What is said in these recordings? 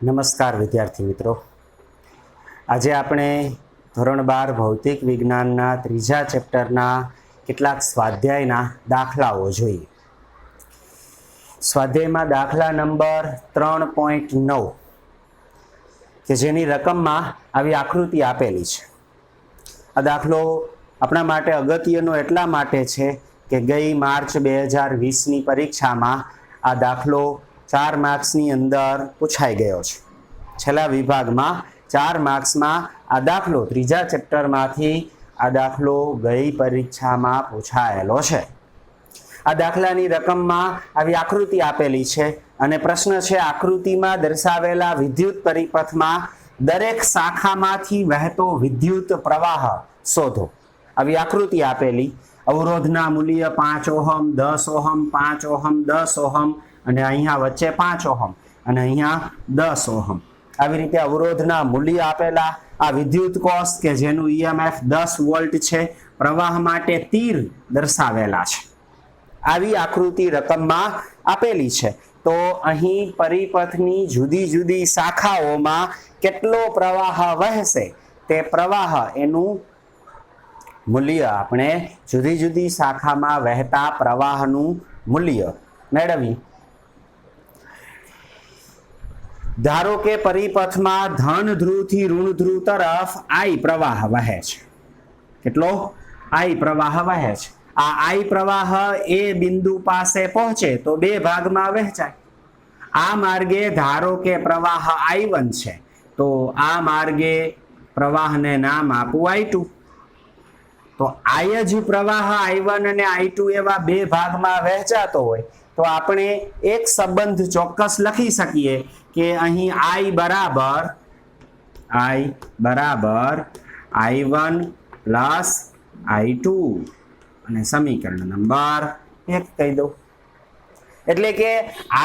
નમસ્કાર વિદ્યાર્થી મિત્રો, આજે આપણે ધોરણ 12 ભૌતિક વિજ્ઞાનના ત્રીજા ચેપ્ટરના કેટલાક સ્વાધ્યાયના દાખલાઓ જોઈએ. સ્વાધ્યાયમાં દાખલા નંબર 3.9 કે જેની રકમમાં આવી આકૃતિ આપેલી છે. આ દાખલો આપણા માટે અગત્યનો એટલા માટે છે કે ગઈ માર્ચ 2020ની પરીક્ષામાં આ દાખલો 4 માર્ક્સની અંદર પૂછાઈ ગયો છે. છેલ્લા વિભાગમાં 4 માર્ક્સમાં આ દાખલો ત્રીજા ચેપ્ટરમાંથી આ દાખલો ગઈ પરીક્ષામાં પૂછાયેલો છે. આ દાખલાની રકમમાં આવી આકૃતિ આપેલી છે અને પ્રશ્ન છે, આકૃતિમાં દર્શાવેલા વિદ્યુત પરિપથમાં દરેક શાખામાંથી વહેતો વિદ્યુત પ્રવાહ શોધો. આવી આકૃતિ આપેલી, અવરોધના મૂલ્ય 5 ઓહમ, 10 ઓહમ, 5 ઓહમ, 10 ઓહમ અને અહીંયા વચ્ચે 5 ઓહમ અને અહીંયા 10 ઓહમ. આવી રીતે અવરોધના મૂલ્ય આપેલા, આ વિદ્યુત કોષ કે જેનું EMF 10 વોલ્ટ છે, પ્રવાહ માટે તીર દર્શાવેલા છે. આવી આકૃતિ રકમમાં આપેલી છે. તો અહીં પરિપથની જુદી જુદી શાખાઓમાં કેટલો પ્રવાહ વહેશે તે પ્રવાહ એનું મૂલ્ય આપણે જુદી જુદી શાખામાં વહેતા પ્રવાહનું મૂલ્ય મેળવી. ધારો કે પરિપથમાં ધન ધ્રુવથી ઋણ ધ્રુવ તરફ I પ્રવાહ વહે છે. કેટલો I પ્રવાહ વહે છે. આ I પ્રવાહ એ બિંદુ પાસે પહોંચે તો બે ભાગમાં વહેંચાય. આ માર્ગે ધારો કે પ્રવાહ I1 છે, તો આ માર્ગે પ્રવાહને નામ આપું I2. તો I જ પ્રવાહ I1 અને I2 એવા બે ભાગમાં વહેંચાતો હોય તો આપણે એક સંબંધ ચોક્કસ લખી શકીએ કે અહીં I બરાબર I1 પ્લસ I2 અને સમીકરણ નંબર 1 કહી દો. એટલે કે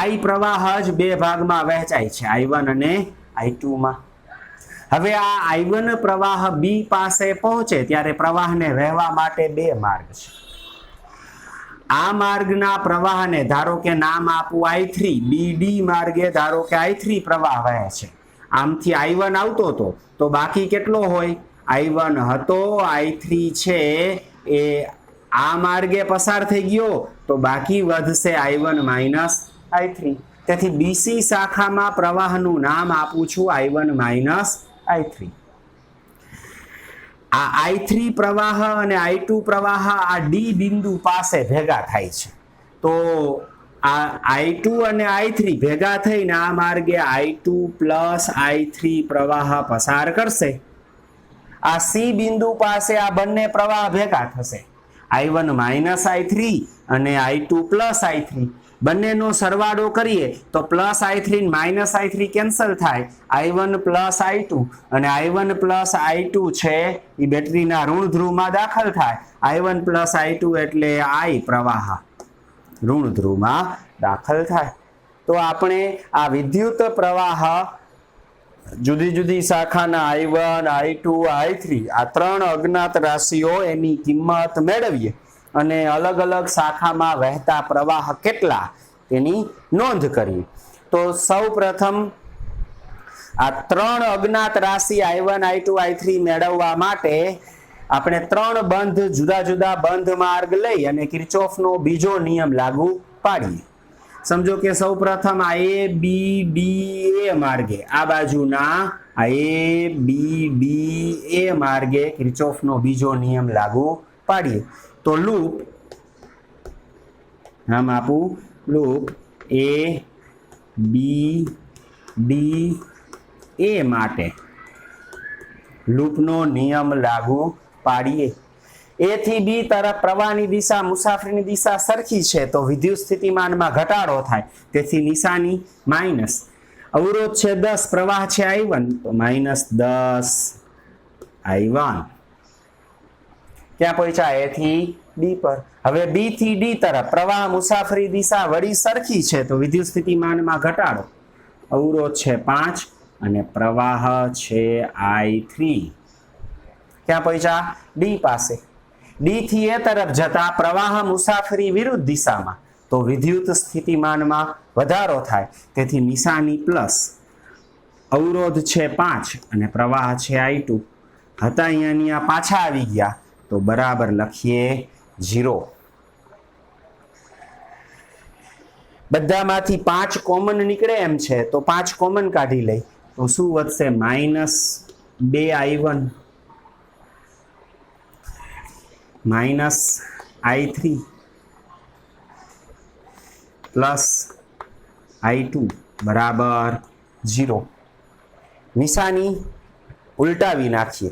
I પ્રવાહ જ બે ભાગમાં વહેંચાય છે, I1 અને I2 માં. હવે આ I1 પ્રવાહ B પાસે પહોંચે ત્યારે પ્રવાહને વહેવા માટે બે માર્ગ છે. આ માર્ગના પ્રવાહને ધારો કે નામ આપું I3, BD માર્ગે ધારો કે I3 પ્રવાહ વહે છે. આમથી I1 આવતો હતો તો બાકી કેટલો હોય? I1 હતો, I3 છે એ આ માર્ગે પસાર થઈ ગયો તો બાકી વધશે I1 માઇનસ I3. તેથી BC શાખામાં પ્રવાહનું નામ આપું છું I1 માઇનસ I3. આ I3 પ્રવાહ અને I2 પ્રવાહ આ D બિંદુ પાસે ભેગા થાય છે. તો આ I2 અને I3 ભેગા થઈને આ માર્ગે I2 પ્લસ I3 પ્રવાહ પસાર કરશે. આ C બિંદુ પાસે આ બંને પ્રવાહ ભેગા થશે, I1 માઇનસ I3 અને I2 પ્લસ I3. બંનેનો સરવાળો કરીએ તો plus I3 minus I3 cancel થાય, I1 પ્લસ I2 અને I1 પ્લસ I2 છે એ બેટરીના ઋણ ધ્રુવમાં દાખલ થાય. I1 પ્લસ I2 એટલે I પ્રવાહ ઋણ ધ્રુવમાં દાખલ થાય. તો આપણે આ વિદ્યુત પ્રવાહ જુદી જુદી શાખાના I1, I2, I3 આ ત્રણ અજ્ઞાત રાશિઓ એની કિંમત મેળવીએ અને અલગ અલગ શાખામાં વહેતા પ્રવાહ કેટલા તેની નોંધ કરીએ. તો સૌ પ્રથમ આ ત્રણ અજ્ઞાત રાશિ I1, I2, I3 મેળવવા માટે આપણે ત્રણ બંધ જુદા જુદા બંધ માર્ગ લઈ અને કિર્ચોફનો બીજો નિયમ લાગુ પાડીએ. સમજો કે સૌ પ્રથમ આ ABDA માર્ગે, આ બાજુના આ ABDA માર્ગે કિર્ચોફનો બીજો નિયમ લાગુ પાડીએ. તો લૂપ નામ આપું લૂપ ABDA માટે લૂપનો નિયમ લાગુ પાડીએ. A થી B તરફ પ્રવાહની દિશા, મુસાફરીની દિશા સરખી છે તો વિદ્યુત સ્થિતિમાનમાં ઘટાડો થાય, તેથી નિશાની માઇનસ. અવરોધ છે 10, પ્રવાહ છે I1 તો માઇનસ 10 I1. ક્યાં પહોંચ્યા? A થી B પર. હવે B થી D તરફ પ્રવાહ, મુસાફરી દિશા વળી સરખી છે તો વિદ્યુત સ્થિતિમાનમાં ઘટાડો. અવરોધ છે 5 અને પ્રવાહ છે I3. ક્યાં પહોંચ્યા? D પાસે. D થી A તરફ જતા પ્રવાહ, મુસાફરી વિરુદ્ધ દિશામાં તો વિદ્યુત સ્થિતિમાનમાં વધારો થાય, તેથી નિશાની પ્લસ. અવરોધ છે 5 અને પ્રવાહ છે I2 હતા અહીંયાની આ પાછા આવી ગયા તો બરાબર લખીએ 0. બધામાંથી 5 કોમન નીકળે એમ છે તો 5 કોમન કાઢી લઈ તો શું વધશે -2I1 -I3 પ્લસ I2 બરાબર 0. નિશાની ઉલટાવી નાખીએ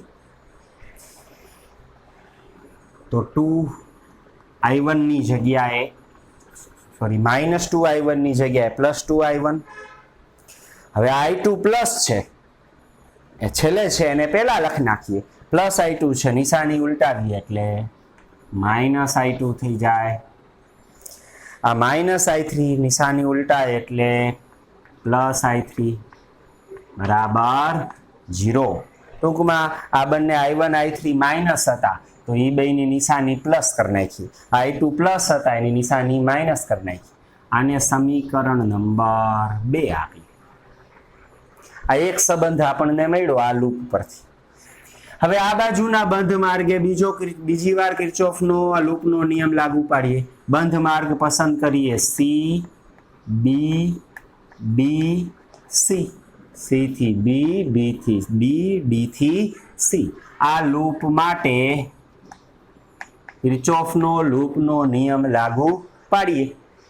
તો 2I1 ની જગ્યાએ સોરી -2I1 ની જગ્યાએ +2I1. હવે I2 પ્લસ છે એ છેલ્લે છે એને પહેલા લખી નાખીએ +I2 છે નિશાની ઉલટાવીએ એટલે -I2 થઈ જાય. આ -I3 નિશાની ઉલટાય એટલે +I3 બરાબર 0. ટૂંકમાં આ બંને I1 I3 માઇનસ હતા તો એ બેની નિશાની પ્લસ કરી નાખી. I2 પ્લસ હતા એની નિશાની માઇનસ કરી નાખી. આને સમીકરણ નંબર 2 આપી. આ એક સંબંધ આપણને મળ્યો આ લૂપ પરથી. હવે આ બાજુના બંધ માર્ગે બીજી વાર કિર્ચોફનો આ લૂપનો નિયમ લાગુ પાડીએ. બંધ માર્ગ પસંદ કરીએ C B B C, C થી B, B થી D, D થી C. આ લૂપ માટે કિર્ચોફનો લૂપનો નિયમ લાગુ પાડીએ.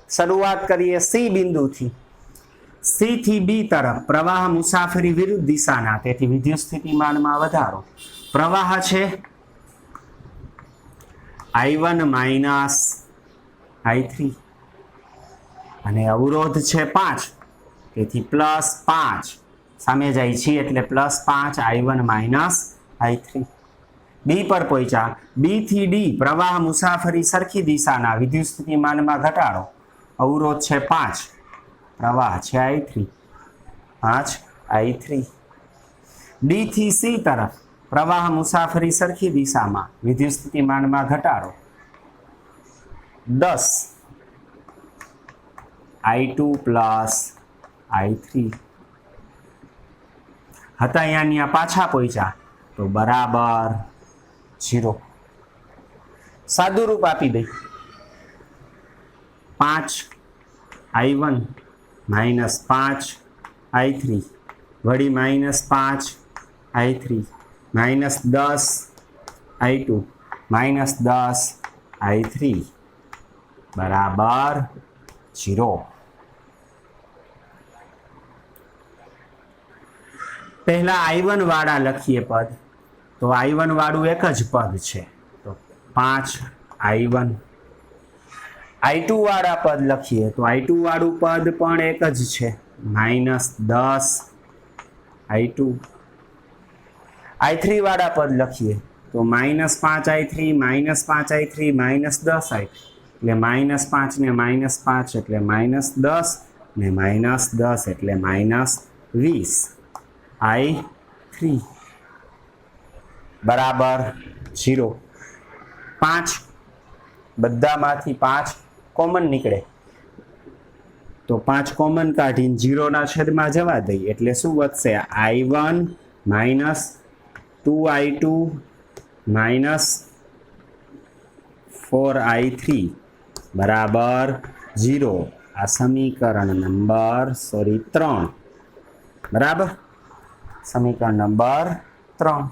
શરૂઆત કરીએ C બિંદુથી. C થી B તરફ પ્રવાહ મુસાફરી વિરુદ્ધ દિશાના, તેથી વિદ્યુત સ્થિતિમાનમાં વધારો. પ્રવાહ છે I1 માઇનસ I3 અને અવરોધ છે 5 તેથી +5 સામે જાય છે એટલે +5 I1 માઇનસ I3. B પર પહોંચ્યા. B થી D પ્રવાહ મુસાફરી સરખી દિશાના, વિદ્યુત સ્થિતિમાનમાં ઘટાડો. અવરોધ છે 5, પ્રવાહ છે I3 5I3. D થી C તરફ પ્રવાહ મુસાફરી સરખી દિશામાં, વિદ્યુત સ્થિતિમાનમાં ઘટાડો 10 I2 પ્લસ I3. હતા અહીંયાની આ પાછા પહોંચ્યા તો બરાબર 0. સાદું રૂપ આપી દઈ 5I1 માઇનસ 5I3 વળી -5I3 minus 10I2 minus 10I3 બરાબર 0. પહેલા I1 વાળા લખીએ પદ તો I1 વાળું એક જ પદ છે તો 5I1. I2 વાળા પદ લખીએ તો I2 વાળું પદ પણ એક જ છે -10I2. I3 વાળા પદ લખીએ તો -5I3 -5I3 -10I3 એટલે -5 ને -5 એટલે -10 ને -10 એટલે -20I3 બરાબર 0. 5 બધામાંથી 5 કોમન નીકળે તો 5 કોમન કાઢીને 0 ના છેદમાં જવા દઈએ એટલે શું વધશે I1 minus 2I2 minus 4I3 બરાબર 0. આ સમીકરણ નંબર 3 બરાબર. સમીકરણ નંબર 3.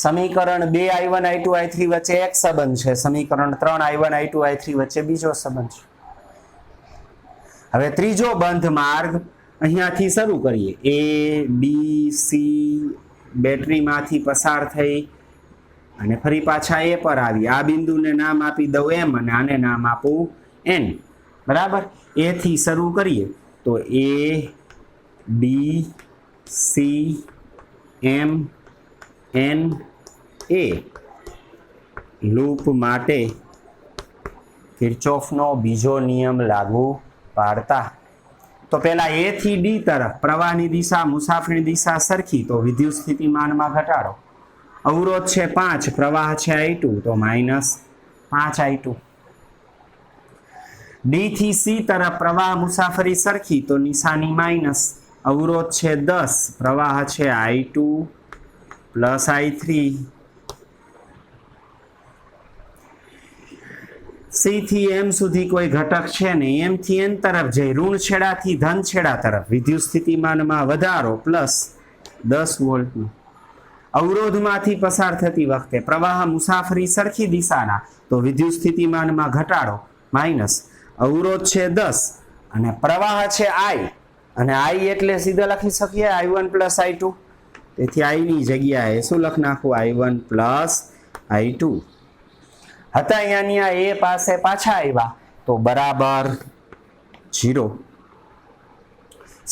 સમીકરણ 2 I1 I2 I3 વચ્ચે એક સંબંધ છે. સમીકરણ 3 I1 I2 I3 વચ્ચે બીજો સંબંધ છે. હવે ત્રીજો બંધ માર્ગ અહીંયાથી શરૂ કરીએ. A B C બેટરીમાંથી પસાર થઈ અને ફરી પાછા A પર આવી. આ બિંદુને નામ આપી દઉં M અને આને નામ આપું N. બરાબર. A થી શરૂ કરીએ તો A B C M N A loop માટે કિર્ચોફનો બીજો નિયમ લાગુ પાડતા તો પહેલા A થી D તરફ પ્રવાહની દિશા, મુસાફરીની દિશા સરખી તો વિદ્યુત સ્થિતિમાનમાં ઘટાડો. અવરોધ છે 5, પ્રવાહ છે I2 તો -5I2. ડી થી સી તરફ પ્રવાહ મુસાફરી સરખી તો નિશાની માઇનસ, અવરોધ છે 10, પ્રવાહ છે I2 પ્લસ I3, સી થી એમ સુધી કોઈ ઘટક છે ને, એમ થી એન તરફ જઈ ઋણ છેડાથી ધન છેડા તરફ વિદ્યુત સ્થિતિમાનમાં વધારો પ્લસ 10 વોલ્ટનો, અવરોધમાંથી પસાર થતી વખતે પ્રવાહ મુસાફરી સરખી દિશાના તો વિદ્યુત સ્થિતિમાનમાં ઘટાડો માઇનસ, અવરોધ છે 10 અને પ્રવાહ છે I, અને I એટલે સીધા લખી શકીએ I1 પ્લસ I2, તેથી I ની જગ્યાએ શું લખ નાખવું, I1 પ્લસ I2 હતા અહીંયાની આ એ પાસે પાછા આવ્યા તો બરાબર 0,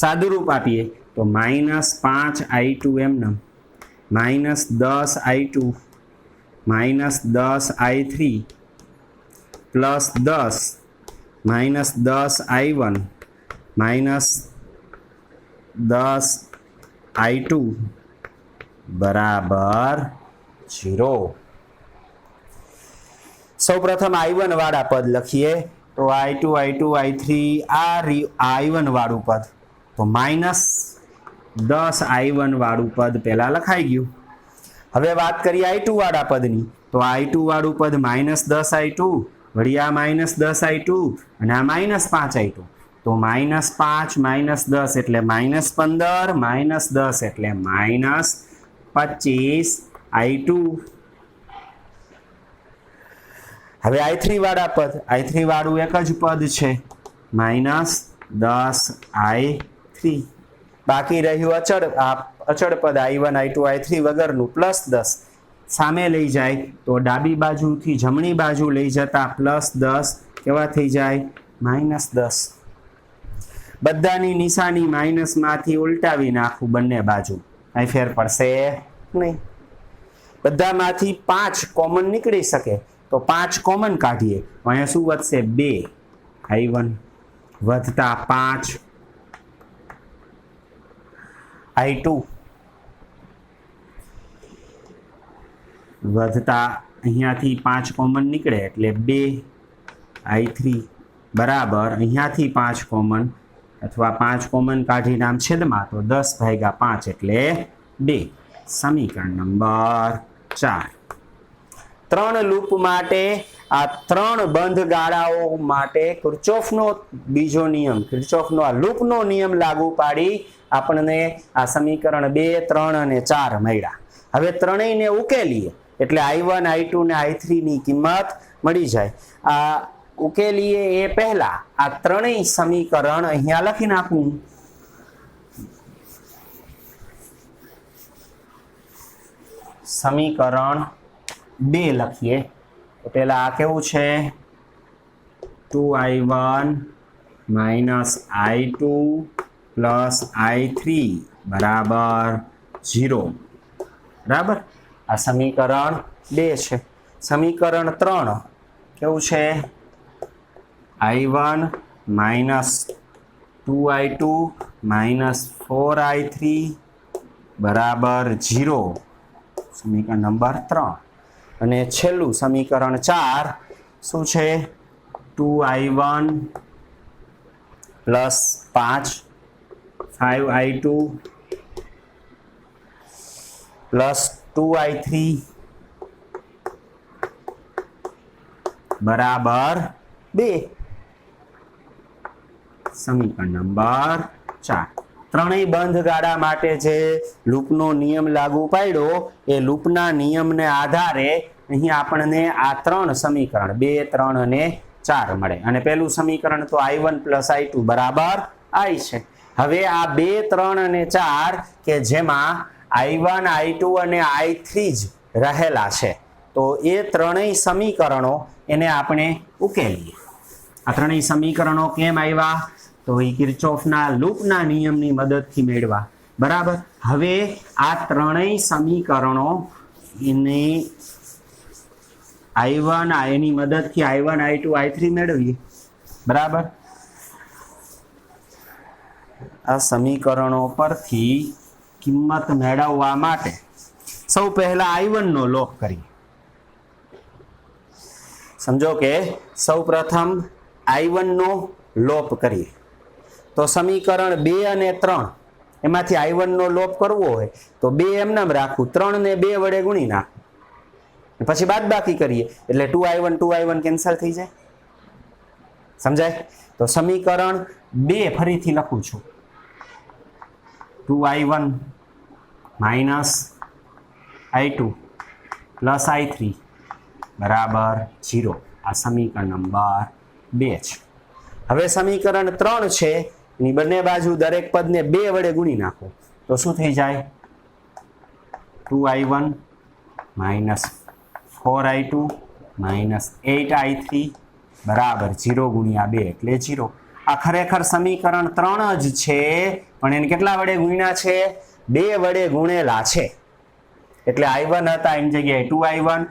સાદુરૂપ આપીએ તો -5I2 એમને, -10I2 -10I3 plus 10 -10I1 -10I2 બરાબર 0. સૌપ્રથમ I1 વાળા પદ લખીએ તો I2 I2 I3 આ I1 વાળું પદ તો -10I1 વાળું પદ પહેલા લખાઈ ગયું. હવે વાત કરીએ I2 વાળા પદની તો I2 વાળું પદ -10I2 વળી આ -10I2 અને આ -5I2 તો -5 -10 એટલે -15 -10 એટલે -25I2. હવે I3 વાળા પદ, I3 વાળું એક જ પદ છે -10I3, બાકી રહ્યું અચળ પદ I1 I2 I3 વગરનું +10, સામે લઈ જાય તો ડાબી બાજુથી જમણી બાજુ લઈ જતા +10 કેવા થઈ જાય -10. બધાની નિશાની માઇનસમાંથી ઉલટાવી નાખું બંને બાજુ, અહીં ફેર પડશે નહીં. બધામાંથી 5 કોમન નીકળી શકે તો 5 કોમન કાઢીએ તો અહીંયા શું વધશે 2I1 વધતા 5I2 વધતા અહીંયાથી 5 કોમન નીકળે એટલે 2I3 બરાબર અહીંયાથી 5 કોમન અથવા 5 કોમન કાઢીને આમ છેદમાં તો 10/5 એટલે 2. સમીકરણ નંબર 4. 3 લૂપ માટે આ 3 બંધ ગાળાઓ માટે કિર્ચોફનો બીજો નિયમ, કિર્ચોફનો આ લૂપનો નિયમ લાગુ પાડી આપણને આ સમીકરણ 2, 3 અને 4 મળ્યા. હવે ત્રણેયને ઉકેલીએ એટલે I1 I2 ને I3 ની કિંમત મળી જાય. આ ઉકેલીએ એ પહેલા આ ત્રણેય સમીકરણ અહીંયા લખી નાખું. સમીકરણ 2 લખીએ તો પેલા આ કેવું છે 2I1 I2 I3 બરાબર 0. બરાબર, આ સમીકરણ 2 છે. સમીકરણ 3 કેવું છે I1 2I2 4I3 બરાબર 0. સમીકરણ નંબર 3. અને છેલ્લું સમીકરણ 4 શું છે 2I1 5I2 2I3 બરાબર 2. સમીકરણ નંબર 4. ત્રણેય બંધ ગાળા માટે જે લૂપનો નિયમ લાગુ પાડ્યો એ લૂપના નિયમને આધારે અહીં આપણને આ 3 સમીકરણ 2, 3 અને 4 મળે. અને પહેલું સમીકરણ તો I1 I2 બરાબર I છે. હવે આ 2, 3 અને 4 કે જેમાં I1 I2 અને I3 જ રહેલા છે તો એ ત્રણેય સમીકરણો એને આપણે ઉકેલીએ. આ ત્રણેય સમીકરણો કેમ આવ્યા તો એ કિર્ચોફના લૂપના નિયમની મદદથી મેળવા. બરાબર, હવે આ ત્રણેય સમીકરણો એને I1 એની મદદથી I1 I2 I3 મેળવીએ. બરાબર, આ સમીકરણો પરથી કિંમત મેળવવા માટે સૌ પહેલા I1 નો લોપ કરીએ. સમજો કે સૌ પ્રથમ I1 નો લોપ કરીએ તો સમીકરણ 2 અને 3 એમાંથી I1 નો લોપ કરવો હોય તો 2 એમનામ રાખવું, 3 ને 2 વડે ગુણી નાખવું, પછી બાદબાકી કરીએ એટલે 2I1 કેન્સલ થઈ જાય. સમજાય? તો સમીકરણ 2 ફરીથી લખું છું, 2I1 minus I2 plus I3 બરાબર 0. આ સમીકરણ નંબર 2 છે. હવે સમીકરણ 3 છે એની બંને બાજુ દરેક પદને 2 વડે ગુણી નાખો તો શું થઈ જાય? 2I1 minus 4I2 minus 8I3 બરાબર 0 ગુણ્યા 2 એટલે 0. આ ખરેખર સમીકરણ 3 જ છે પણ એને કેટલા વડે ગુણ્યા છે? 2 વડે ગુણેલા છે. એટલે I1 હતા એની જગ્યાએ 2I1,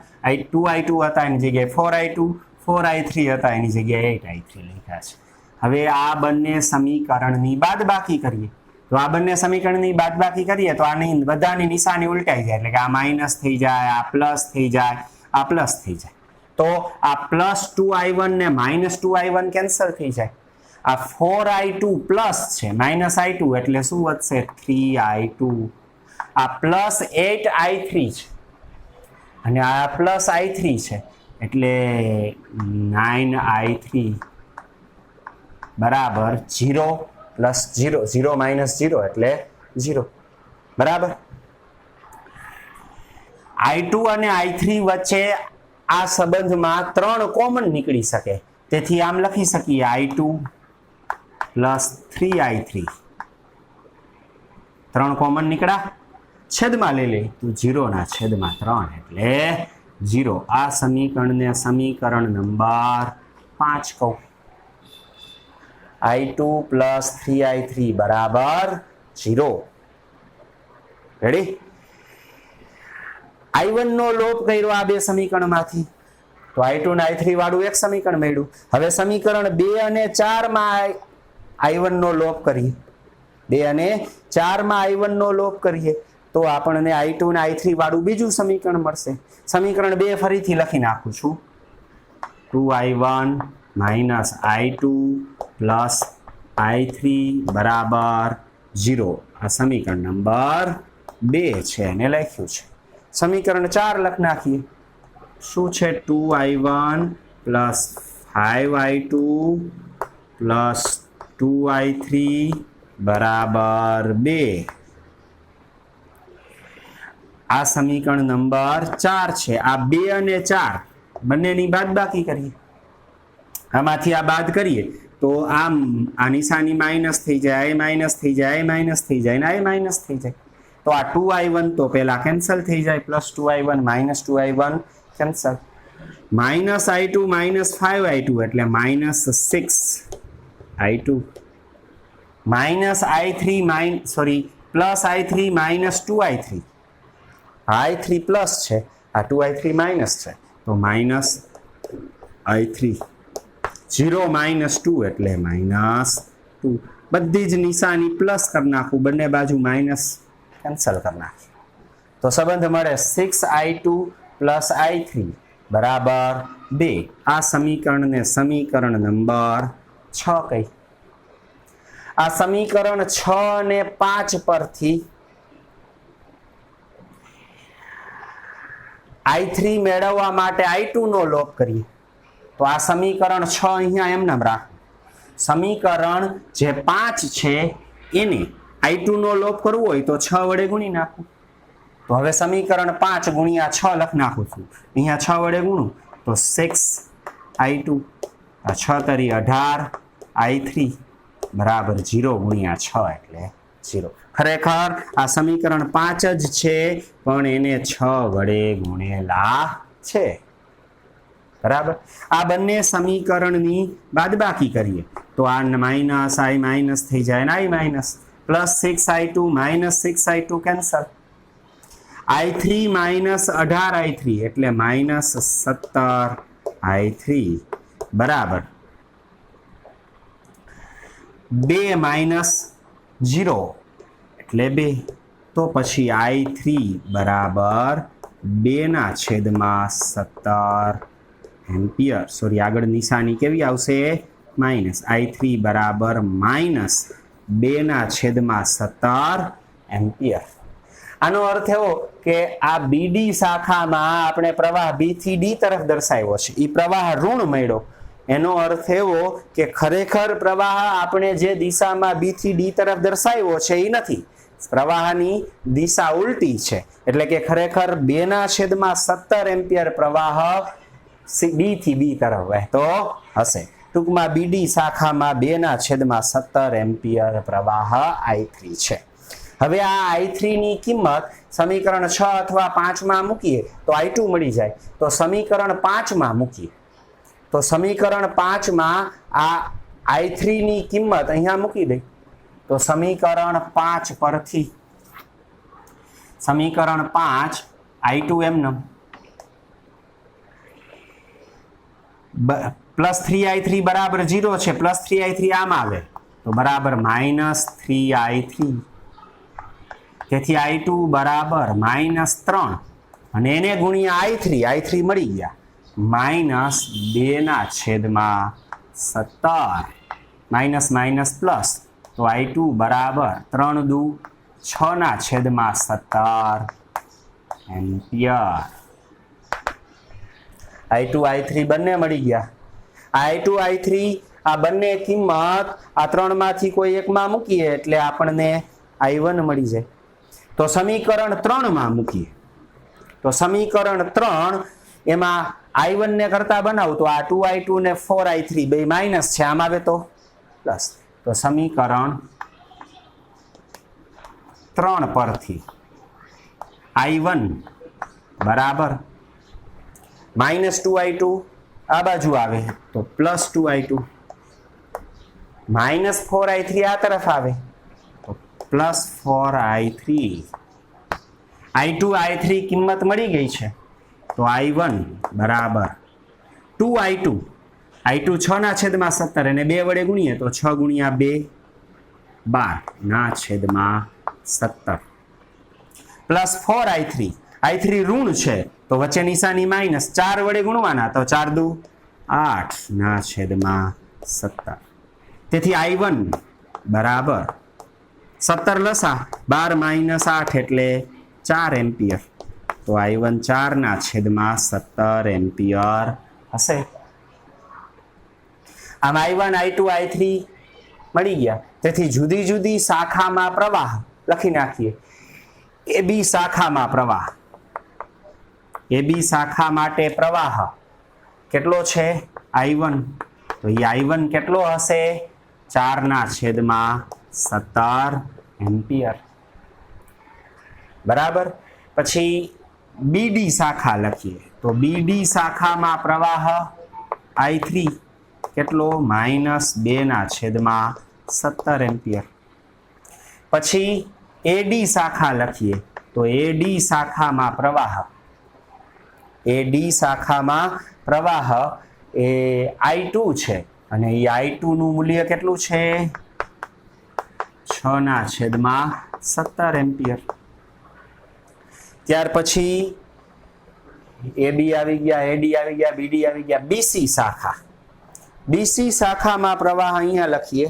2I2 હતા એની જગ્યાએ 4I2, 4I3 હતા એની જગ્યાએ 8I3 લખ્યા છે. હવે આ બંને સમીકરણની બાદબાકી કરીએ તો આ બંને સમીકરણની બાદબાકી કરીએ તો આની બધાની નિશાની ઉલટાઈ જાય, એટલે કે આ માઇનસ થઈ જાય, આ પ્લસ થઈ જાય, આ પ્લસ થઈ જાય. તો આ પ્લસ 2I1 ને માઇનસ 2I1 કેન્સલ થઈ જાય. આ 4I2 પ્લસ છે માઇનસ I2 એટલે શું વધશે? 3I2. આ પ્લસ 8I3 છે અને આ પ્લસ I3 છે એટલે 9I3 બરાબર 0 પ્લસ 0, 0 માઇનસ 0 એટલે 0 બરાબર. I2 અને I3 વચ્ચે આ સંબંધમાં 3 કોમન નીકળી શકે, તેથી આમ લખી શકીએ I2 પ્લસ 3I3. 3 કોમન નીકળ્યા, છેદમાં લઈ લે તો 0 ના છેદમાં 3 એટલે 0. આ સમીકરણને સમીકરણ નંબર 5 કહું. I2 પ્લસ 3I3 બરાબર 0. રેડી? I1 નો લોપ કર્યો આ બે સમીકરણમાંથી તો I2 ને I3 વાળું એક સમીકરણ મળ્યું. હવે સમીકરણ 2 અને 4 માં I1 નો લોપ કરીએ, 2 અને 4 માં I1 નો લોપ કરીએ તો આપણને I2 ને I3 વાળું બીજું સમીકરણ મળશે. સમીકરણ 2 ફરીથી લખી નાખું છું, 2I1 minus I2 plus I3 બરાબર 0. આ સમીકરણ નંબર 2 છે એને લખ્યું છે. સમીકરણ 4 લખ નાખીએ, શું છે? 2I1 plus 5I2 plus 2I3 બરાબર 2. આ સમીકરણ નંબર 4 છે. આ 2 અને 4 બંનેની બાદબાકી કરીએ, આમાંથી આ બાદ કરીએ તો આમ આ નિશાની માઇનસ થઈ જાય, આ માઇનસ થઈ જાય, આ માઇનસ થઈ જાય અને આ માઇનસ થઈ જાય. તો આ 2I1 તો પહેલા કેન્સલ થઈ જાય, plus 2I1 minus 2I1 cancel, minus I2 minus 5I2 એટલે minus 6I2, minus I3 plus I3 minus 2I3. I3 plus છે, આ 2I3 માઇનસ છે તો માઇનસ I3. 0 માઇનસ 2 એટલે માઇનસ 2. બધી જ નિશાની પ્લસ કરી નાખું, બંને બાજુ માઇનસ કેન્સલ કરી નાખું તો સંબંધ મળે 6I2 પ્લસ I3 બરાબર 2. આ સમીકરણને સમીકરણ નંબર 6 કહી. આ સમીકરણ 6 અને 5 પરથી I3 મેળવવા માટે I2 નો લોપ કરીએ તો આ સમીકરણ 6 અહીંયા એમને રાખો. સમીકરણ જે 5 છે એને I2 નો લોપ કરવો હોય તો 6 વડે ગુણી નાખું. તો હવે સમીકરણ 5 ગુણ્યા 6 લખ નાખું છું. અહીંયા 6 વડે ગુણું તો 6I2, 6 તરી 18I3 બરાબર 0 ગુણ્યા 6 એટલે 0. ખરેખર આ સમીકરણ 5 જ છે પણ એને 6 વડે ગુણેલા છે. બરાબર? આ બંને સમીકરણની બાદબાકી કરીએ તો આ માઇનસ I માઇનસ થઈ જાય અને I minus, plus 6I2 minus 6I2 cancel, I3 minus 18I3 એટલે માઇનસ 17I3 બરાબર 2 માઇનસ 0 એટલે 2. તો પછી I3 બરાબર 2/17 એમ્પિયર. સોરી, આગળ નિશાની કેવી આવશે? માઇનસ I3 બરાબર માઇનસ 2/17 એમ્પિયર. આનો અર્થ એવો કે આ બીડી શાખામાં આપણે પ્રવાહ બી થી ડી તરફ દર્શાવ્યો છે, એ પ્રવાહ ઋણ મળ્યો. એનો અર્થ એવો કે ખરેખર પ્રવાહ આપણે જે દિશામાં બી થી ડી તરફ દર્શાવ્યો છે એ નથી, પ્રવાહની દિશા ઉલટી છે. એટલે કે ખરેખર 2/17 એમ્પિયર પ્રવાહ ડી થી બી તરફ વહેતો હશે. ટૂંકમાં બીડી શાખામાં 2/17 એમ્પિયર પ્રવાહ I3 છે. હવે આ I3 ની કિંમત સમીકરણ 6 અથવા 5 માં મૂકીએ તો I2 મળી જાય. તો સમીકરણ 5 માં મૂકીએ તો સમીકરણ 5 માં આ I3 ની કિંમત અહીંયા મૂકી દઈ તો સમીકરણ 5 પરથી સમીકરણ 5 I2 એમનેમ પ્લસ 3I3 બરાબર 0 છે. પ્લસ 3I3 આમ આવે તો બરાબર -3I3. તેથી I2 બરાબર -3 અને એને ગુણ્યા I3 મળી ગયા -2/17 માઇનસ માઇનસ પ્લસ તો I2 બરાબર 3 દુ 6/17 એમ્પિયર. I2 I3 બંને મળી ગયા. I2 I3 આ બંને કિંમત આ ત્રણમાંથી કોઈ એકમાં મૂકીએ એટલે આપણને I1 મળી જાય. તો સમીકરણ 3 માં મૂકીએ તો સમીકરણ 3 એમાં I1 ને કરતા બનાવું તો આ 2I2 ને 4I3 બે માઇનસ છે, આમ આવે તો પ્લસ. તો સમીકરણ 3 પરથી I1 બરાબર -2I2 આ બાજુ આવે તો +2I2 -4I3 આ તરફ આવે તો +4I3. I2 I3 કિંમત મળી ગઈ છે તો I1 બરાબર 2I2 6/17 અને 2 વડે ગુણીએ તો 6 × 2 12/17 પ્લસ 4I3 I3 ઋણ છે તો વચ્ચે નિશાની માઇનસ, 4 વડે ગુણવાના તો 4 દુ 8/17. તેથી I1 બરાબર 17 લસા 12 - 8 એટલે 4 એમ્પિયર. તો I1 4/17 એમ્પિયર હશે. આમ I1 I2 I3 મળી ગયા. તેથી જુદી જુદી શાખામાં પ્રવાહ લખી નાખીએ. AB શાખામાં પ્રવાહ, AB શાખા માટે પ્રવાહ કેટલો છે I1 તો એ I1 કેટલો હશે 4/17 એમ્પિયર. બરાબર. પછી BD શાખા લખીએ તો BD શાખામાં પ્રવાહ I3 કેટલો -2/17 એમ્પિયર. પછી AD શાખા લખીએ તો AD શાખામાં પ્રવાહ એ I2 છે અને એ I2 નું મૂલ્ય કેટલું છે 6/17 એમ્પિયર. ત્યાર પછી AB આવી ગયા, AD આવી ગયા, BD આવી ગયા. BC શાખા, BC શાખામાં પ્રવાહ અહીંયા લખીએ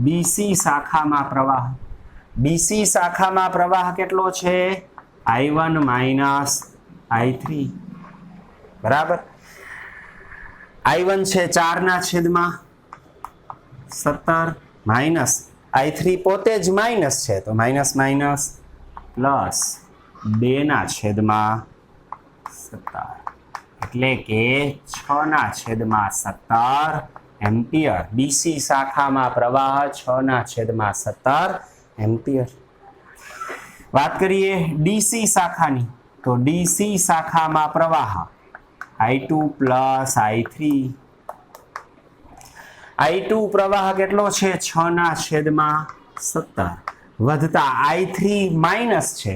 BC શાખામાં પ્રવાહ કેટલો છે I1 I3 બરાબર. I1 છે 4/17 માઇનસ I3 પોતે જ માઇનસ છે તો માઇનસ માઇનસ પ્લસ 2/17 એટલે કે 6/17 એમ્પિયર. BC શાખામાં પ્રવાહ 6/17 એમ્પિયર. વાત કરીએ DC શાખાની તો DC શાખામાં પ્રવાહ I2 પ્લસ I3. I2 પ્રવાહ કેટલો છે 6/17 વધતા I3 માઇનસ છે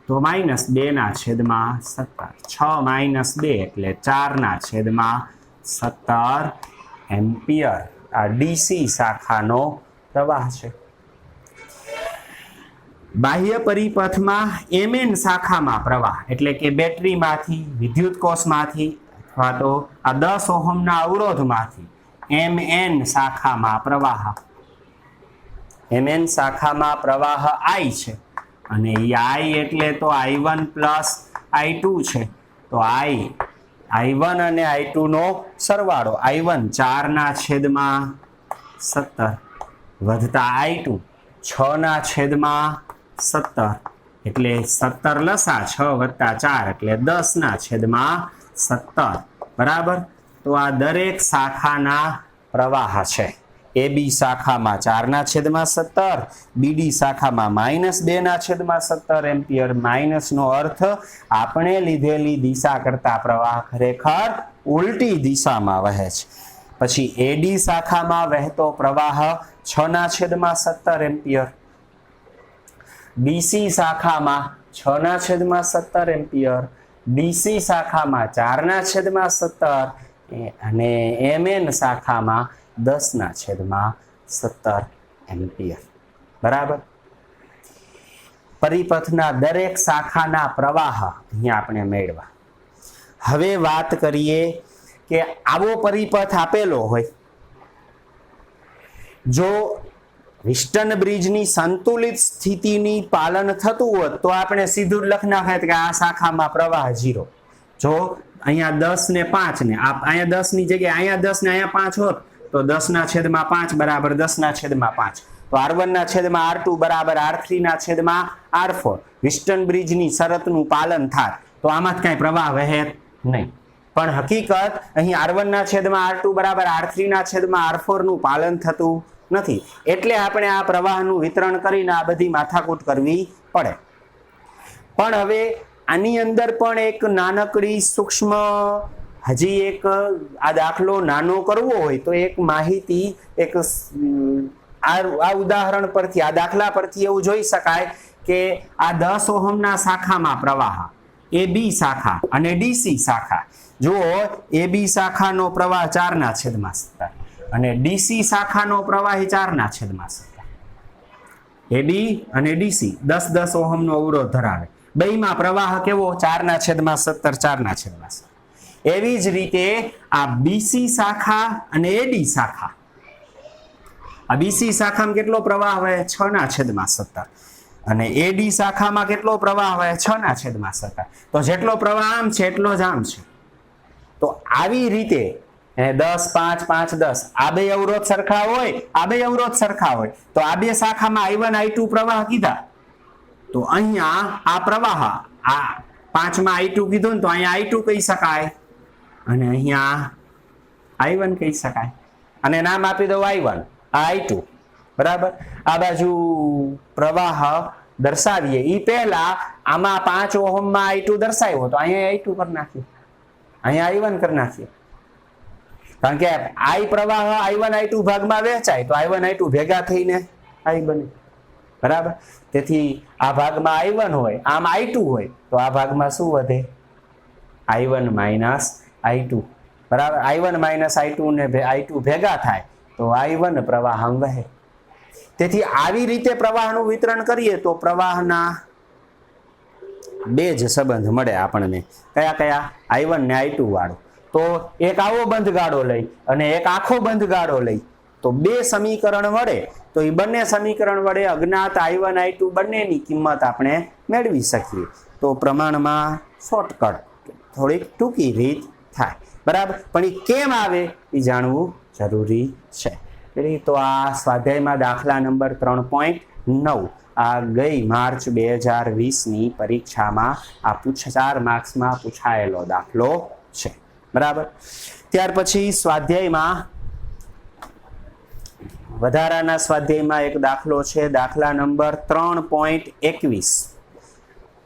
તો -2/17 6 - 2 એટલે 4/17 એમ્પિયર. આ DC શાખાનો પ્રવાહ છે. બાહ્ય પરિપથમાં mn શાખામાં પ્રવાહ એટલે કે બેટરીમાંથી, વિદ્યુત કોષમાંથી અથવા તો આ 10 ઓહમના અવરોધમાંથી mn શાખામાં પ્રવાહ, mn શાખામાં પ્રવાહ I છે અને એ I એટલે તો I1 પ્લસ I2 છે. તો I1 અને I2 નો સરવાળો, I1 4/17 વધતા I2 6/17 એટલે 17 લસા 6 વત્તા 4 એટલે 10/17 બરાબર. તો આ દરેક શાખાના પ્રવાહ છે. AB શાખામાં 4/17, BD શાખામાં -2/17 એમ્પિયર. માઇનસનો અર્થ આપણે લીધેલી દિશા કરતા પ્રવાહ ખરેખર ઉલટી દિશામાં વહે છે. પછી AD શાખામાં વહેતો પ્રવાહ 6/17 એમ્પિયર, BC શાખામાં 6/17 એમ્પિયર, DC શાખામાં 4/17 અને MN શાખામાં 10/17 એમ્પિયર. બરાબર. પરિપથના દરેક શાખાના પ્રવાહ અહીંયા આપણે મેળવા. હવે વાત કરીએ કે આવો પરિપથ આપેલો હોય, જો વિસ્ટન બ્રિજની સંતુલિત સ્થિતિની પાલન થતું હોત તો આપણે સીધું જ લખી નાખીએ કે આ શાખામાં પ્રવાહ 0. જો અહીંયા 10 ને 5 ને અહીંયા 10 ની જગ્યાએ અહીંયા 10 ને અહીંયા 5 હોત તો 10/5 બરાબર 10/5. તો R1/R2 બરાબર R3/R4. વિસ્ટન બ્રિજની શરતનું પાલન થાય તો આમાં જ કાંઈ પ્રવાહ વહે નહીં. પણ હકીકત અહીં R1/R2 બરાબર R3/R4 નું પાલન થતું નથી. એટલે આપણે આ પ્રવાહનું વિતરણ કરીને આ બધી માથાકૂટ કરવી પડે. પણ હવે આની અંદર પણ એક નાનકડી સૂક્ષ્મ હજી એક આ દાખલો નાનો કરવો હોય તો એક માહિતી એક આ ઉદાહરણ પરથી, આ દાખલા પરથી એવું જોઈ શકાય કે આ 10 ઓહમના શાખામાં પ્રવાહ AB શાખા અને DC શાખા, જુઓ AB શાખાનો પ્રવાહ 4/17 અને DC શાખાનો પ્રવાહ 4/17. AB અને DC 10 ઓહમનો અવરોધ ધરાવે. બેયમાં પ્રવાહ કેવો? 4/17 4/17. એવી જ રીતે આ BC શાખા અને AD શાખા, આ BC શાખામાં કેટલો પ્રવાહ વહે? 6/17 અને AD શાખામાં કેટલો પ્રવાહ વહે? 6/17. તો જેટલો પ્રવાહ આમ છે એટલો જ આમ છે. તો આવી રીતે 10 5 5 10 આ બે અવરોધ સરખા હોય, આ બે અવરોધ સરખા હોય તો આ બે શાખામાં I1 I2 પ્રવાહ કીધા તો અહીંયા આ પ્રવાહ આ 5 માં I2 કીધું ને તો અહીંયા I2 કહી શકાય અને અહીંયા I1 કહી શકાય અને નામ આપી દો I1 આ I2 બરાબર. આ બાજુ પ્રવાહ દર્શાવીએ એ પહેલા આમાં 5 ઓહમમાં I2 દર્શાવ્યો તો અહીંયા I2 કરી નાખ્યું, અહીંયા I1 કરી નાખીએ. કારણ કે I પ્રવાહ I1 I2 ભાગમાં વહેંચાય તો I1 I2 ભેગા થઈને I બને. બરાબર. તેથી આ ભાગમાં I1 હોય, આમ I2 હોય તો આ ભાગમાં શું વધે? I1 minus I2. બરાબર. I1 માઇનસ I2 ને I2 ભેગા થાય તો I1 પ્રવાહ વહે. તેથી આવી રીતે પ્રવાહનું વિતરણ કરીએ તો પ્રવાહના બે જ સંબંધ મળે આપણને. કયા કયા? I1 ને I2 વાળો. તો એક આવો બંધ ગાળો લઈ અને એક આખો બંધ ગાળો લઈ તો બે સમીકરણ મળે. તો એ બંને સમીકરણ વડે અજ્ઞાત I1 I2 બંનેની કિંમત આપણે મેળવી શકીએ. તો પ્રમાણમાં શોર્ટકટ, થોડીક ટૂંકી રીત થાય. બરાબર. પણ એ કેમ આવે એ જાણવું જરૂરી છે. તો આ સ્વાધ્યાયમાં દાખલા નંબર 3.9 આ ગઈ માર્ચ 2020ની પરીક્ષામાં આ 4 માર્ક્સમાં પૂછાયેલો દાખલો છે. બરાબર. ત્યાર પછી સ્વાધ્યાયમાં વધારાના સ્વાધ્યાયમાં એક દાખલો છે, દાખલા નંબર 3.21.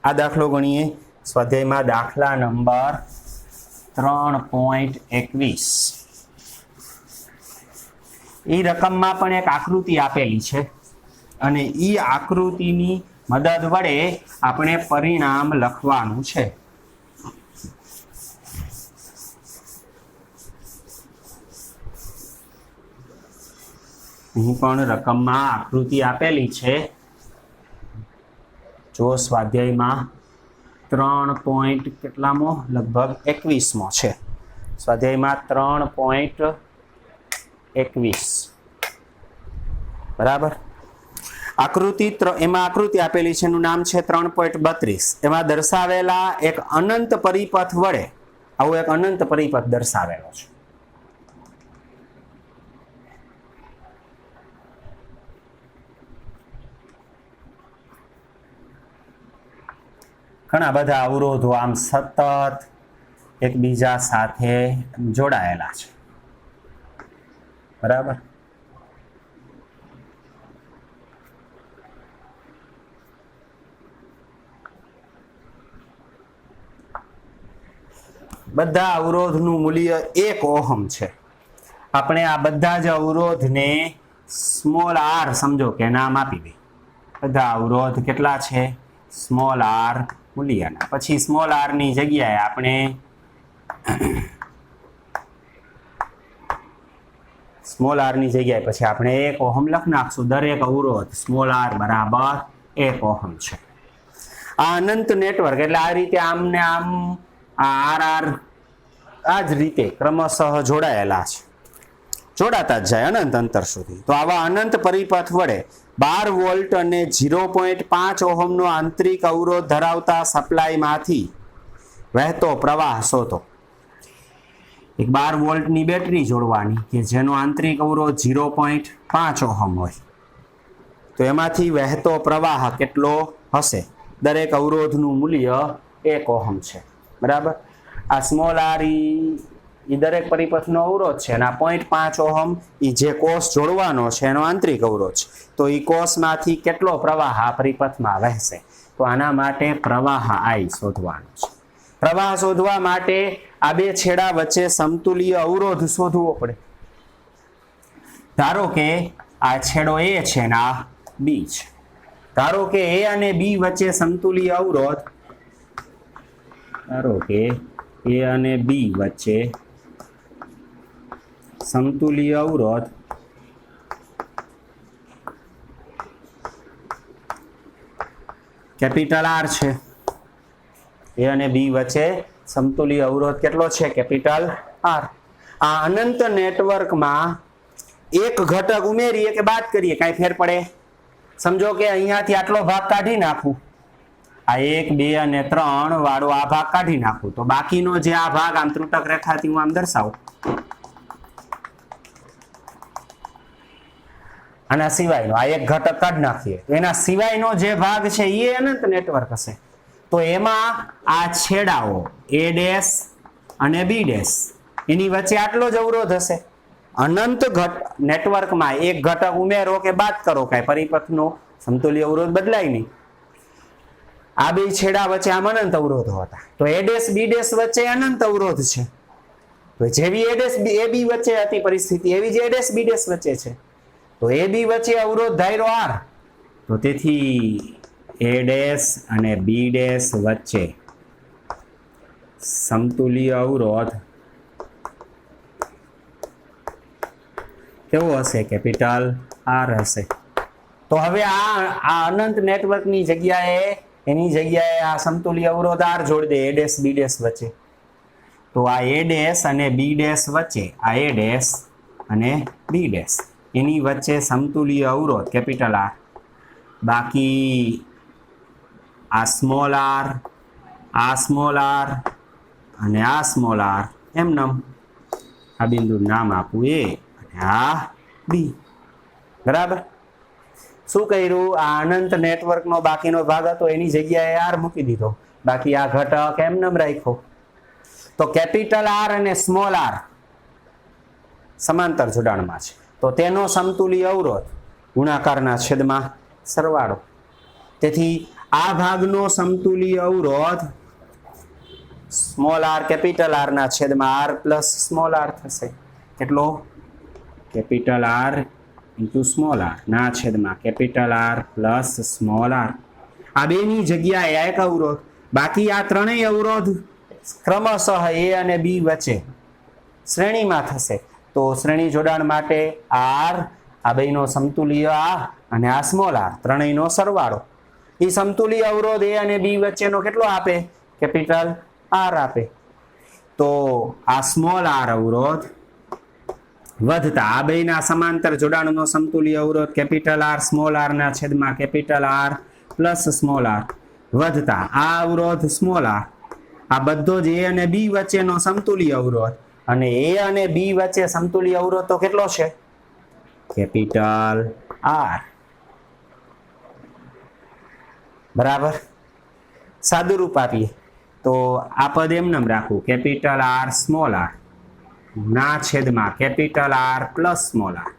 આ દાખલો ગણીએ. સ્વાધ્યાયમાં દાખલા નંબર 3.21. એ રકમમાં પણ એક આકૃતિ આપેલી છે અને એ આકૃતિની મદદ વડે આપણે પરિણામ લખવાનું છે. અહીં પણ રકમમાં આકૃતિ આપેલી છે, જો સ્વાધ્યાયમાં 3 કેટલામો લગભગ 21મો છે, સ્વાધ્યાયમાં 3.21 બરાબર. આકૃતિ એમાં આકૃતિ આપેલી છે, એનું નામ છે 3.32. એમાં દર્શાવેલા એક અનંત પરિપથ વડે આવો એક અનંત પરિપથ દર્શાવેલો છે. ઘણા બધા અવરોધો આમ સતત એકબીજા સાથે જોડાયેલા છે, બરાબર. બધા અવરોધનું મૂલ્ય 1 ઓહમ છે. આપણે આ બધા જ અવરોધને સ્મોલ r સમજો કે નામ આપી દઈએ. બધા અવરોધ કેટલા છે? સ્મોલ r મૂલ્યના. પછી સ્મોલ r ની જગ્યાએ આપણે સ્મોલ r ની જગ્યાએ પછી આપણે 1 ઓહમ લખ નાખશું. દરેક અવરોધ સ્મોલ r બરાબર 1 ઓહમ છે. આ અનંત નેટવર્ક એટલે આ રીતે આમને આમ આ r આ જ રીતે ક્રમશઃ જોડાયેલા છે, જોડાતા જ જાય અનંત અંતર સુધી. તો આવા અનંત પરિપથ વડે 12 વોલ્ટ અને 0.5 ઓહમનો આંતરિક અવરોધ ધરાવતા સપ્લાયમાંથી વહેતો પ્રવાહ શોધો. એક 12 વોલ્ટની બેટરી જોડવાની કે જેનો આંતરિક અવરોધ 0.5 ઓહમ હોય, તો એમાંથી વહેતો પ્રવાહ કેટલો હશે? દરેક અવરોધનું મૂલ્ય 1 ઓહમ છે, બરાબર. આ સ્મોલ r એ દરેક પરિપથનો અવરોધ છે, અને આ 0.5 ઓહમ એ જે કોષ જોડવાનો છે એનો આંતરિક અવરોધ છે. તો એ કોષમાંથી કેટલો પ્રવાહ આ પરિપથમાં વહેશે? તો આના માટે પ્રવાહ I શોધવાનો છે. પ્રવાહ શોધવા માટે આ બે છેડા વચ્ચે સમતુલ્ય અવરોધ શોધવો પડે. ધારો કે આ છેડો A છે ને આ B છે. ધારો કે A અને B વચ્ચે સમતુલ્ય અવરોધ, ધારો કે A અને B વચ્ચે સમતુલ્ય અવરોધ કેપિટલ R છે. A અને B વચ્ચે સમતુલ્ય અવરોધ કેટલો છે? Capital R. આ અનંત નેટવર્કમાં એક ઘટક ઉમેરીએ કે બાદ કરીએ કાંઈ ફેર પડે? સમજો કે અહીંયાથી આટલો ભાગ કાઢી નાખું, આ 1 2 અને 3 વાળો આ ભાગ કાઢી નાખું, તો બાકીનો જે આ ભાગ આમ ત્રુટક રેખાથી હું આમ દર્શાવું, આના સિવાયનો આ એક ઘટક કાઢી નાખીએ, એના સિવાયનો જે ભાગ છે એ અનંત નેટવર્ક હશે. તો એમાં આ છેડાઓ A' અને B' એની વચ્ચે આટલો જ અવરોધ હશે. અનંત નેટવર્કમાં એક ઘટક ઉમેરો કે બાદ કરો, કાંઈ પરિપથનો સમતુલ્ય અવરોધ બદલાય નહીં. આ બે છેડા વચ્ચે આમ અનંત અવરોધો હતા, તો A' B' વચ્ચે અનંત અવરોધ છે. તો જેવી A' AB વચ્ચે હતી પરિસ્થિતિ, એવી જ A' B' વચ્ચે છે. તો AB વચ્ચે અવરોધ ધાર્યો R, તો તેથી A' અને B' વચ્ચે સમતુલ્ય અવરોધ કેવો હશે? કેપિટલ R હશે. તો હવે આ અનંત નેટવર્કની જગ્યાએ એની જગ્યાએ આ સમતુલ્ય અવરોધ R જોડી દે A' B' વચ્ચે. તો આ A' અને B' વચ્ચે, આ A' અને B' એની વચ્ચે સમતુલ્ય અવરોધ કેપિટલ R. બાકી આ સ્મોલ r, આ સ્મોલ r અને આ સ્મોલ r એમનેમ આ બિંદુ નામ આપવું A અને આ B, બરાબર. શું કર્યું? આ અનંત નેટવર્કનો બાકીનો ભાગ હતો એની જગ્યાએ R મૂકી દીધો, બાકી આ ઘટક એમનેમ રાખ્યો. તો કેપિટલ R અને સ્મોલ r સમાંતર જોડાણમાં છે, તો તેનો સમતુલ્ય અવરોધ ગુણાકારના છેદમાં સરવાળો. તેથી આ ભાગનો સમતુલ્ય અવરોધ સ્મોલ r કેપિટલ R ના છેદમાં R પ્લસ સ્મોલ r થશે. કેટલો? Capital R into small r ના છેદમાં capital R plus small r. આ બેની જગ્યાએ એક અવરોધ, બાકી આ ત્રણેય અવરોધ ક્રમશઃ A અને B વચ્ચે શ્રેણીમાં થશે. તો શ્રેણી જોડાણ માટે R આ બેનો સમતુલ્ય આ અને આ સ્મોલ આર ત્રણેયનો સરવાળો એ સમતુલ્ય અવરોધ એ અને બી વચ્ચેનો કેટલો આપે કેપિટલ આર આપે તો આ સ્મોલ આર અવરોધ વધતા આ બેના સમાંતર જોડાણનો સમતુલ્ય અવરોધ કેપિટલ આર સ્મોલ આર ના છેદમાં capital R plus small R વધતા આ અવરોધ સ્મોલ આર આ બધો જ એ અને બી વચ્ચેનો સમતુલ્ય અવરોધ અને એ અને બી વચ્ચે સમતુલ્ય અવરોધ તો કેટલો છે કેપિટલ આર બરાબર સાદું રૂપ આપીએ તો આ પદ એમને રાખવું કેપિટલ આર સ્મોલ આર ના છેદમાં capital R plus small R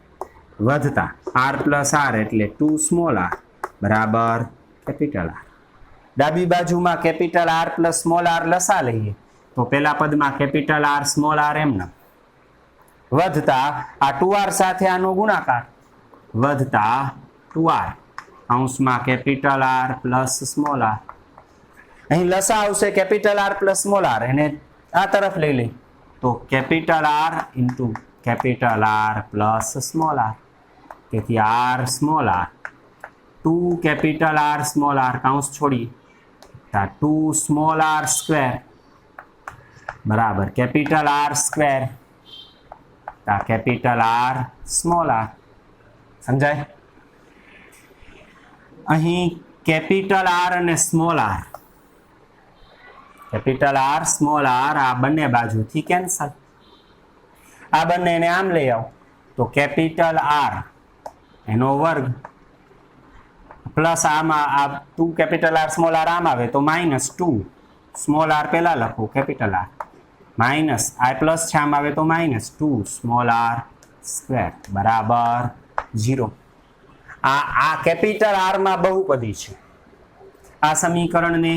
વધતા આર પ્લસ આર એટલે 2 સ્મોલ આર બરાબર કેપિટલ આર ડાબી બાજુમાં capital R plus small R લસા લઈએ તો પેલા પદમાં કેપિટલ આર સ્મોલ આર એમને વધતા આ 2r સાથે આનો ગુણાકાર વધતા 2r કૌંસમાં capital R plus small R અહીં લસા આવશે capital R plus small R એને આ તરફ લઈ લઈ તો capital R into capital R plus small R તેથી R small R 2 capital R small R કૌંસ છોડી 2 સ્મોલ આર સ્ક્વેર બરાબર capital R square capital R small R સમજાય અહીં કેપિટલ આર અને small R capital R small R આ બંને બાજુથી કેન્સલ આ બંનેને આમ લઈ આવો તો કેપિટલ આર એનો વર્ગ પ્લસ આમાં આ 2 કેપિટલ આર સ્મોલ આર આમ આવે તો -2 સ્મોલ આર પેલા લખો કેપિટલ આર માઇનસ આ પ્લસ છે આમ આવે તો -2 સ્મોલ આર સ્ક્વેર બરાબર 0 આ કેપિટલ આર માં બહુપદી છે આ સમીકરણને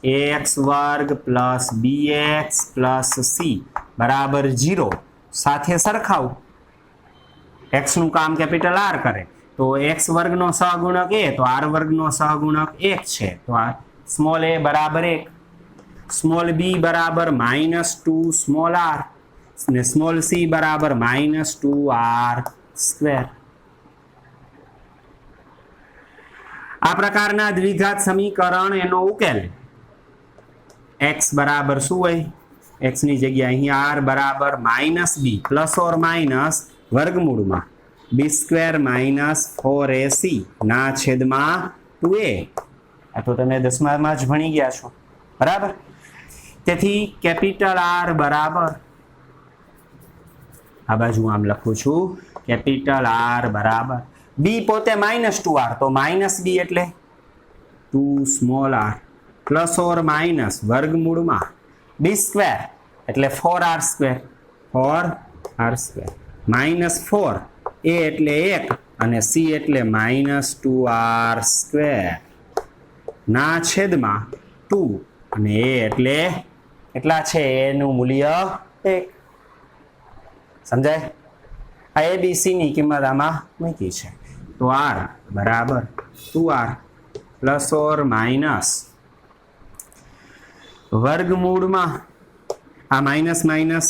ax વર્ગ પ્લસ bx પ્લસ c બરાબર 0 સાથે સરખાવું x નું કામ કેપિટલ આર કરે તો x વર્ગનો સહગુણક a તો r વર્ગનો સહગુણક 1 છે તો આ સ્મોલ a બરાબર 1 સ્મોલ b બરાબર -2 સ્મોલ r ને સ્મોલ c બરાબર -2r સ્ક્વેર આ પ્રકારના દ્વિઘાત સમીકરણ એનો ઉકેલ x બરાબર શું હોય x ની જગ્યાએ અહીં r બરાબર -b પ્લસ ઓર માઇનસ વર્ગમૂળમાં b સ્ક્વેર -4ac ના છેદમાં 2a આ તો તમે 10માં જ ભણી ગયા છો બરાબર તેથી કેપિટલ R બરાબર આ બાજુ આમ લખું છું કેપિટલ R બરાબર b પોતે -2r તો -b એટલે 2 small r plus or minus વર્ગમૂળમાં b સ્ક્વેર એટલે 4r square 4r square -4 a એટલે 1 અને c એટલે -2r સ્ક્વેર ના છેદમાં 2 અને a એટલે કેટલા છે એનું મૂલ્ય 1 સમજાય આ a b c ની કિંમત આમાં મૂકી છે તો r બરાબર 2r પ્લસ ઓર માઇનસ વર્ગમૂળમાં આ માઇનસ માઇનસ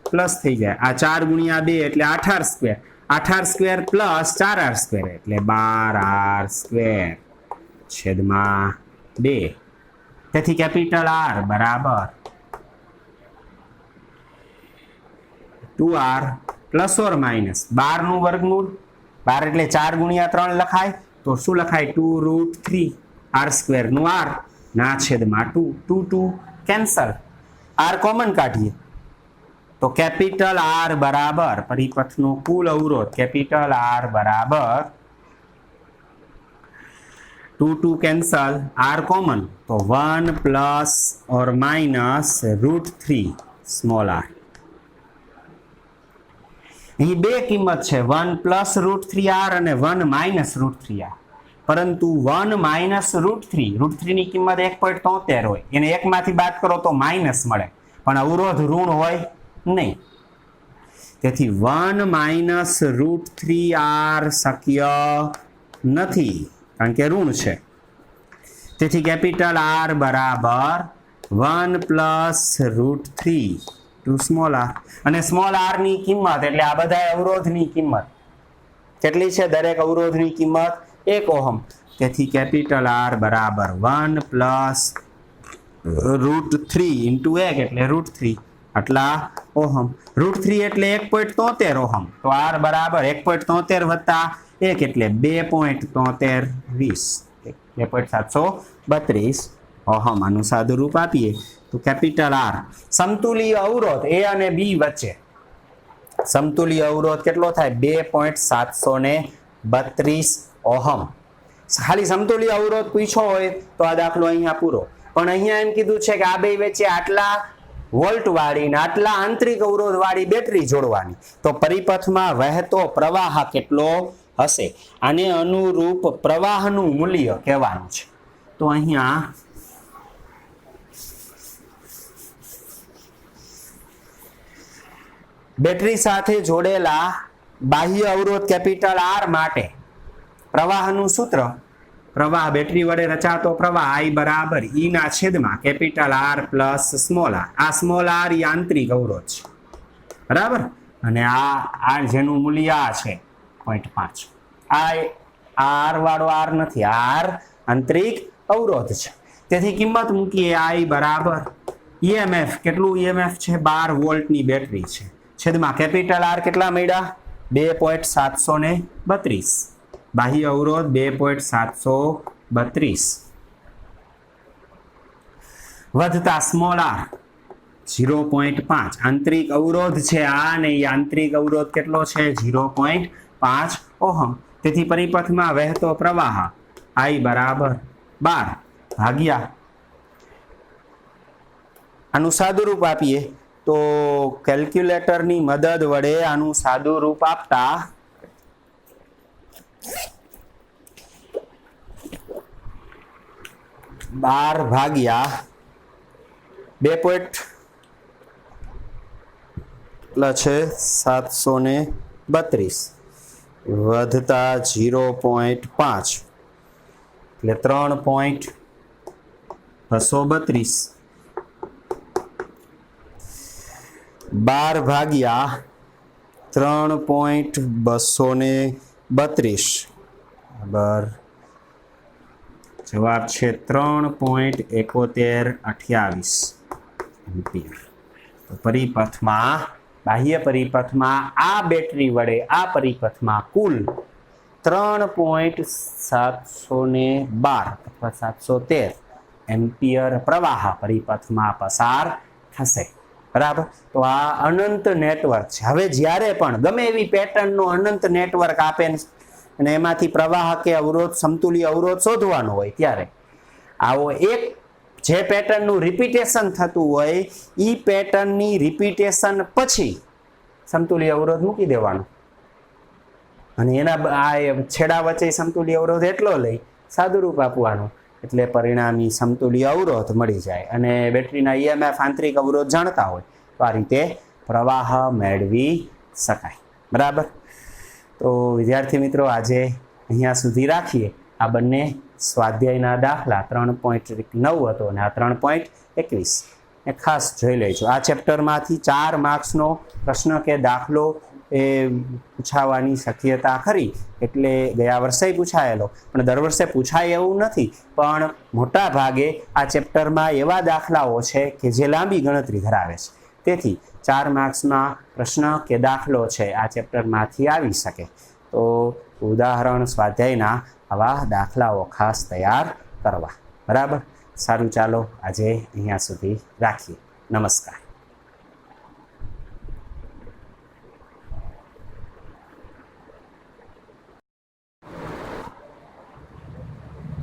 પ્લસ થઈ જાય આ 4 ગુણ્યા 2 એટલે 8r square 8r square plus 4r square એટલે 12r સ્ક્વેર છેદમાં 2 તેથી કેપિટલ R બરાબર 2r પ્લસ ઓર માઇનસ 12 નું વર્ગમૂળ 12 એટલે 4 ગુણ્યા 3 લખાય તો શું લખાય 2√3 r સ્ક્વેર નું r ના છેદમાં 2 2 કેન્સલ r કોમન કાઢીએ તો કેપિટલ R બરાબર પરિપથનો કુલ અવરોધ કેપિટલ R બરાબર 2 કેન્સલ r કોમન તો 1 plus or minus √3 small r અહીં બે કિંમત છે 1 પ્લસ √3r અને 1 માઇનસ √3r પરંતુ 1 માઇનસ √3 ની કિંમત 1.73 હોય એને એકમાંથી બાદ કરો તો માઇનસ મળે પણ અવરોધ ઋણ હોય નહીં તેથી 1 માઇનસ √3r શક્ય નથી કારણ કે ઋણ છે તેથી કેપિટલ R બરાબર 1 પ્લસ √3 ટુ સ્મોલ r અને સ્મોલ r ની કિંમત એટલે આ બધા અવરોધની કિંમત કેટલી છે દરેક અવરોધની કિંમત 1 ઓહમ, તેથી કેપિટલ R બરાબર 1 પ્લસ √3 ઇન્ટુ 1 એટલે √3 આટલા ઓહમ. √3 એટલે 1.73 ઓહમ, તો R બરાબર 1.73 વત્તા 1 એટલે 2.7320 2.732 ઓહમ. આનું સાદું રૂપ આપીએ તો કેપિટલ R સમતુલ્ય અવરોધ A અને B વચ્ચે સમતુલ્ય અવરોધ કેટલો થાય 2.732 ઓહમ. ખાલી સમતુલ્ય અવરોધ પૂછ્યો હોય તો આ દાખલો અહીંયા પૂરો, પણ અહીંયા એમ કીધું છે કે આ બે વચ્ચે આટલા વોલ્ટ વાળી ને આટલા આંતરિક અવરોધ વાળી બેટરી જોડવાની, તો પરિપથમાં વહેતો પ્રવાહ કેટલો હશે, આને અનુરૂપ પ્રવાહનું મૂલ્ય કહેવાનું છે. તો અહીંયા બેટરી સાથે જોડેલા બાહ્ય અવરોધ કેપિટલ R માટે પ્રવાહનું સૂત્ર, પ્રવાહ બેટરી વડે રચાતો પ્રવાહ I બરાબર E ના છેદમાં capital R plus small r. આ સ્મોલ r એ આંતરિક અવરોધ છે, બરાબર, અને આ જેનું મૂલ્ય આ છે 0.5. આ R વાળો R નથી, R આંતરિક અવરોધ છે. તેથી કિંમત મૂકીએ I બરાબર EMF, કેટલું EMF છે 12 વોલ્ટની બેટરી છે, છેદમાં કેપિટલ R કેટલા મળ્યા 2.732, બાહ્ય અવરોધ 2.732 વધતા સ્મોલ r 0.5. આંતરિક અવરોધ છે આ, ને એ આંતરિક અવરોધ કેટલો છે 0.5 ઓહમ. તેથી પરિપથમાં વહેતો પ્રવાહ I બરાબર 12 ભાગ્યા આનું સાદું રૂપ આપીએ તો કેલ્ક્યુલેટરની મદદ વડે આનું સાદું રૂપ આપતા 12 ભાગ્યા 2.732 વધતા 0.5 એટલે 3.232. 12 ભાગ્યા 3.232 બરાબર જવાબ છે 3.7128 એમ્પિયર. તો પરિપથમાં બાહ્ય પરિપથમાં આ બેટરી વડે આ પરિપથમાં કુલ 3.712 અથવા 713 એમ્પિયર પ્રવાહ પરિપથમાં પસાર થશે, બરાબર. તો આ અનંત નેટવર્ક છે. હવે જ્યારે પણ ગમે એવી પેટર્નનો અનંત નેટવર્ક આપે અને એમાંથી પ્રવાહ કે અવરોધ સમતુલ્ય અવરોધ શોધવાનો હોય ત્યારે આવો એક જે પેટર્નનું રિપીટેશન થતું હોય એ પેટર્નની રિપીટેશન પછી સમતુલ્ય અવરોધ મૂકી દેવાનો અને એના આ છેડા વચ્ચે સમતુલ્ય અવરોધ એટલો લઈ સાદુરૂપ આપવાનું, એટલે પરિણામી સમતુલ્ય અવરોધ મળી જાય. અને બેટરીના EMF આંતરિક અવરોધ જાણતા હોય તો આ રીતે પ્રવાહ મેળવી શકાય, બરાબર. તો વિદ્યાર્થી મિત્રો આજે અહીંયા સુધી રાખીએ. આ બંને સ્વાધ્યાયના દાખલા 3.9 હતો અને આ 3.21 એ ખાસ જોઈ લેજો. આ ચેપ્ટરમાંથી 4 માર્ક્સનો પ્રશ્ન કે દાખલો એ પૂછાવાની શક્યતા ખરી, એટલે ગયા વર્ષે પૂછાયેલો, પણ દર વર્ષે પૂછાય એવું નથી, પણ મોટા ભાગે આ ચેપ્ટરમાં એવા દાખલાઓ છે કે જે લાંબી ગણતરી ધરાવે છે. તેથી 4 માર્ક્સના પ્રશ્ન કે દાખલો છે આ ચેપ્ટરમાંથી આવી શકે. તો ઉદાહરણ સ્વાધ્યાયના આવા દાખલાઓ ખાસ તૈયાર કરવા, બરાબર. સારું, ચાલો આજે અહીંયા સુધી રાખીએ. નમસ્કાર.